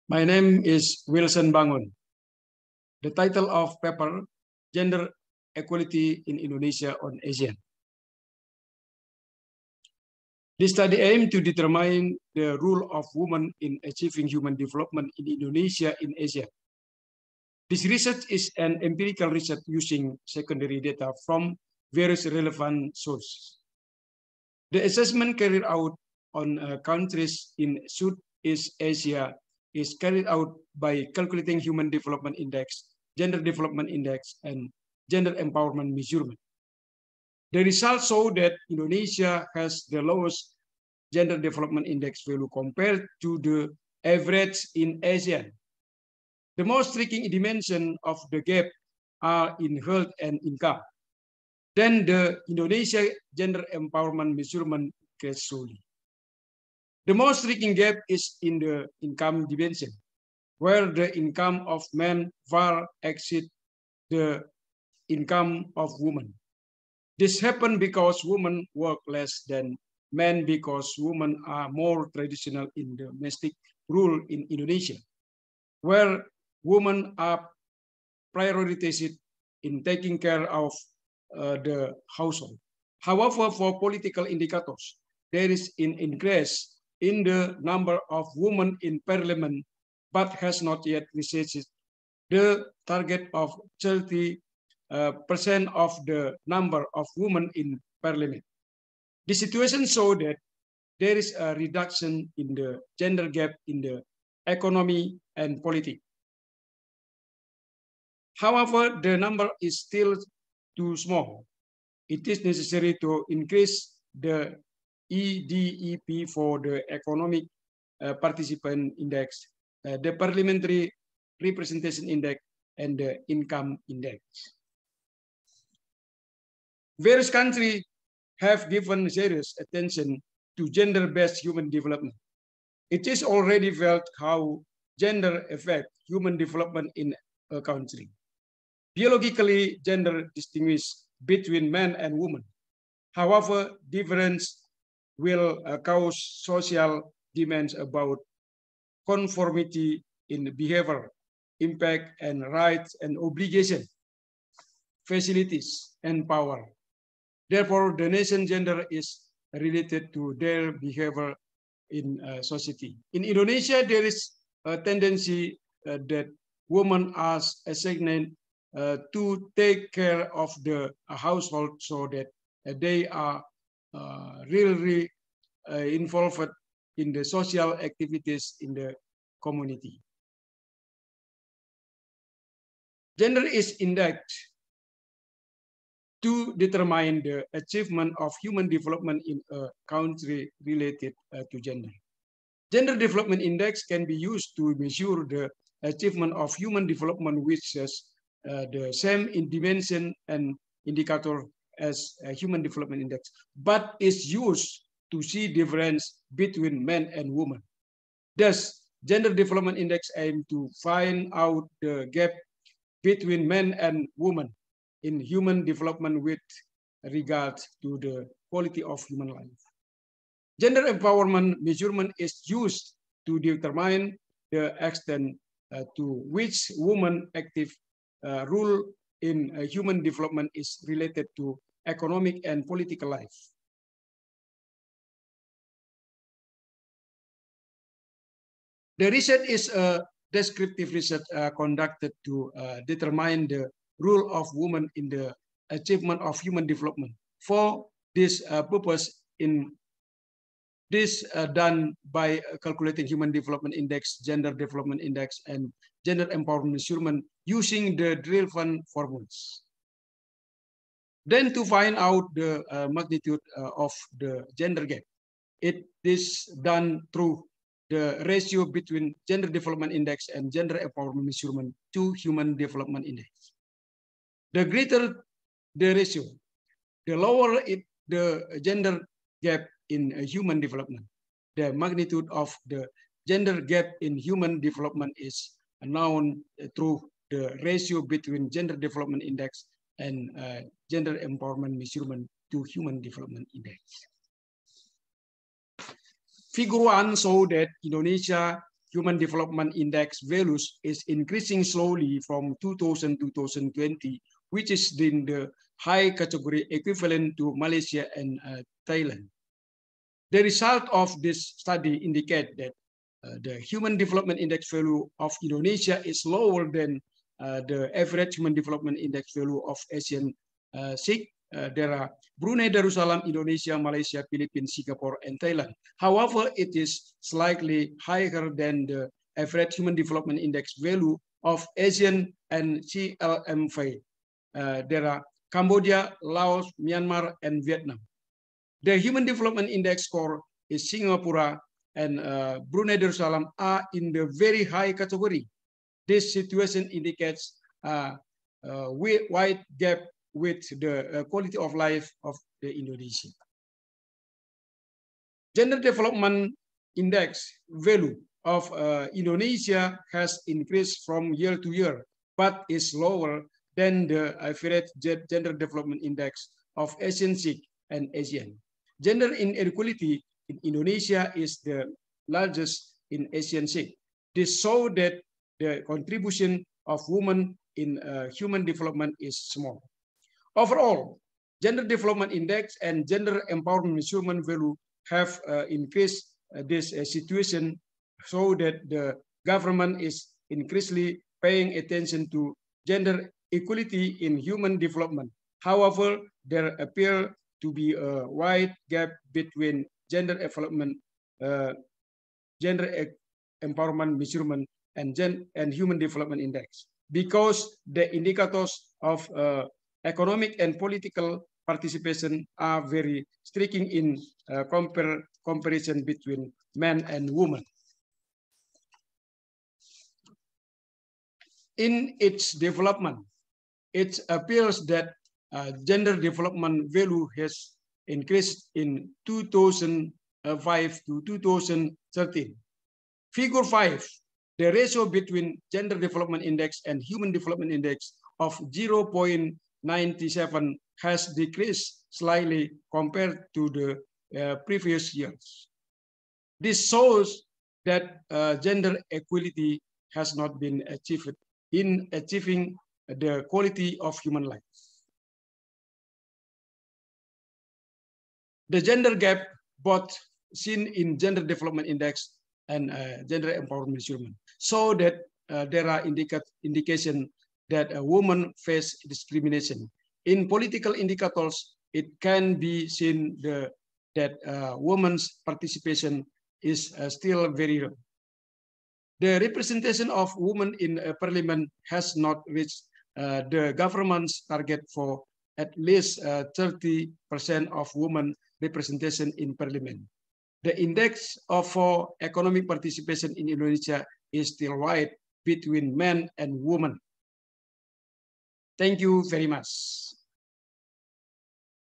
My name is Wilson Bangun. The title of paper, Gender Equality in Indonesia on ASEAN. This study aimed to determine the role of women in achieving human development in Indonesia in ASEAN. This research is an empirical research using secondary data from various relevant sources. The assessment carried out on countries in Southeast Asia is carried out by calculating Human Development Index, Gender Development Index, and Gender Empowerment Measurement. The results show that Indonesia has the lowest Gender Development Index value compared to the average in ASEAN. The most striking dimension of the gap are in health and income. Then the Indonesia Gender Empowerment Measurement gets slowly. The most striking gap is in the income dimension, where the income of men far exceeds the income of women. This happened because women work less than men because women are more traditional in domestic rule in Indonesia, where women are prioritized in taking care of the household. However, for political indicators, there is an increase in the number of women in parliament, but has not yet reached the target of 30% of the number of women in parliament. The situation shows that there is a reduction in the gender gap in the economy and politics. However, the number is still too small. It is necessary to increase the EDEP for the Economic Participant Index, the Parliamentary Representation Index, and the Income Index. Various countries have given serious attention to gender-based human development. It is already felt how gender affects human development in a country. Biologically, gender distinguishes between men and women. However, difference will cause social demands about conformity in behavior, impact, and rights and obligations, facilities, and power. Therefore, the nation gender is related to their behavior in society. In Indonesia, there is a tendency that women are assigned to take care of the household so that they are really involved in the social activities in the community. Gender is indexed to determine the achievement of human development in a country related to gender. Gender Development Index can be used to measure the achievement of human development, which is the same in dimension and indicator as a Human Development Index, but is used to see difference between men and women. Thus, Gender Development Index aims to find out the gap between men and women in human development with regard to the quality of human life. Gender empowerment measurement is used to determine the extent to which women active role in human development is related to economic and political life. The research is a descriptive research conducted to determine the role of women in the achievement of human development. For this purpose, in this done by calculating Human Development Index, Gender Development Index, and Gender Empowerment Measurement using the relevant formulas. Then to find out the magnitude of the gender gap, it is done through the ratio between Gender Development Index and Gender Empowerment Measurement to Human Development Index. The greater the ratio, the lower the gender gap in human development. The magnitude of the gender gap in human development is known through the ratio between Gender Development Index and Gender Empowerment Measurement to Human Development Index. Figure 1 shows that Indonesia Human Development Index values is increasing slowly from 2000 to 2020, which is in the high category equivalent to Malaysia and Thailand. The result of this study indicate that the Human Development Index value of Indonesia is lower than the average Human Development Index value of Asian SIG. There are Brunei Darussalam, Indonesia, Malaysia, Philippines, Singapore, and Thailand. However, it is slightly higher than the average Human Development Index value of Asian and CLMV. There are Cambodia, Laos, Myanmar, and Vietnam. The Human Development Index score is Singapore and Brunei Darussalam are in the very high category. This situation indicates a wide gap with the quality of life of the Indonesian. Gender Development Index value of Indonesia has increased from year to year, but is lower than the average Gender Development Index of Asian SIG and ASEAN. Gender inequality in Indonesia is the largest in Asian SIG. This shows that the contribution of women in human development is small. Overall, Gender Development Index and Gender Empowerment Measurement value have increased this situation so that the government is increasingly paying attention to gender equality in human development. However, there appear to be a wide gap between gender development, gender empowerment measurement, and human development index, because the indicators of economic and political participation are very striking in comparison between men and women. In its development, it appears that gender development value has increased in 2005 to 2013. Figure 5, the ratio between Gender Development Index and Human Development Index of 0.97 has decreased slightly compared to the previous years. This shows that gender equality has not been achieved in achieving the quality of human life. The gender gap, both seen in Gender Development Index and Gender Empowerment Measurement, so that there are indication that women face discrimination. In political indicators, it can be seen that women's participation is still very low. The representation of women in parliament has not reached the government's target for at least 30% of women representation in parliament. The index for economic participation in Indonesia is still wide between men and women. Thank you very much.